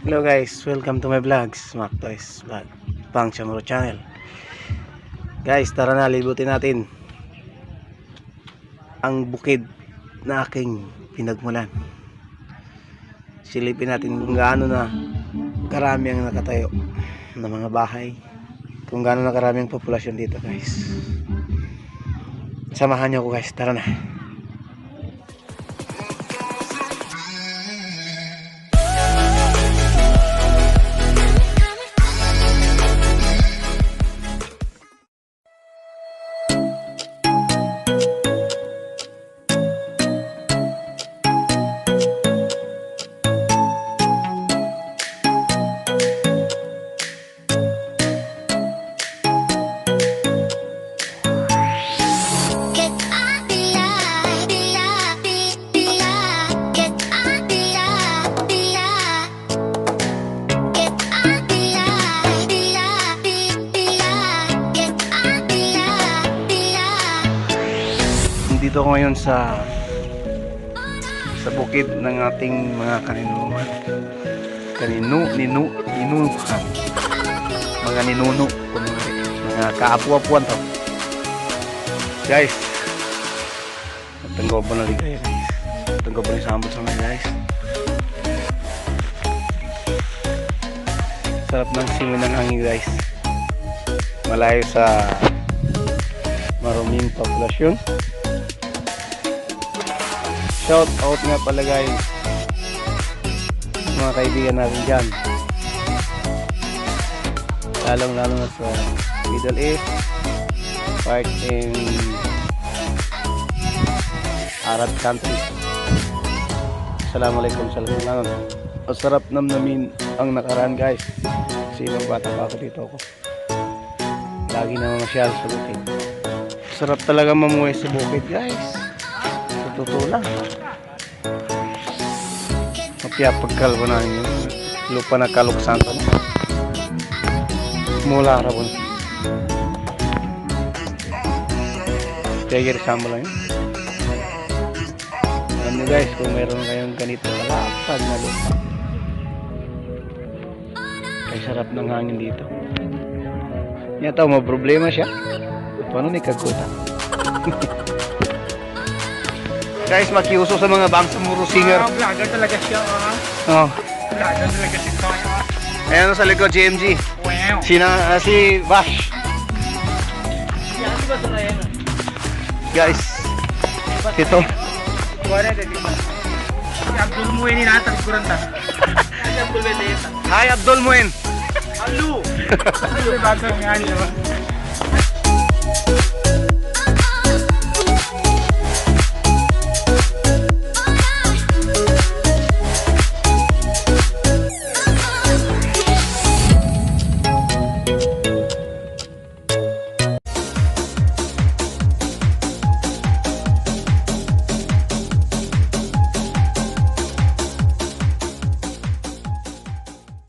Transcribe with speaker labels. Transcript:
Speaker 1: Hello guys, welcome to my vlogs, Mac Toys Vlog, Pang Chamorro Channel. Guys, tara na, libutin natin ang bukid na aking pinagmulan. Silipin natin kung gaano na karami ang nakatayo na mga bahay, kung gaano na karami ang populasyon dito guys. Samahan niyo ako guys, tara na. Dito ako ngayon sa bukid ng ating mga kaninuhan. Ninuhan. Mga ninuno, mga kaapu-apuan to. Guys, tanggaw pa na rin kayo guys. Tanggaw pa rin sambal sa mga guys. Sarap ng simoy ng hangin guys. Malayo sa maruming populasyon. Shout out nga pala guys mga kaibigan natin dyan, lalong lalo na sa Middle East, part in Arab countries. Assalamualaikum sa lahat. Masarap namnamin ang nakaraan guys. Sino bata pa ako dito ako. Lagi na mamasyal sa bukid. Sarap talaga mamuhay sa bukid guys. Totoo lang. Mapiyapagkal ko na yun. Lupa na kaluksan ko na. Mula harapon. Tiger samba lang yun. Alam nyo guys, kung meron kayong ganito kalapad na lupa. Kaya sarap ng hangin dito. Yan tao, problema siya. Paano may kagutan? Guys, makiuso sa mga Bangsamoro singer.
Speaker 2: Vlogger talaga siya.
Speaker 1: Oh.
Speaker 2: Vlogger talaga siya.
Speaker 1: Ayan sa likod, GMG.
Speaker 2: Wow.
Speaker 1: Si Vash.
Speaker 2: Yan ba ito na yan?
Speaker 1: Guys, ito.
Speaker 2: Kuwara na dito. Si Abdul Muin ni natang kuranta. Si Abdul Bedeta.
Speaker 1: Hi, Abdul Muin.
Speaker 2: Hello. Hello, bago nga niya.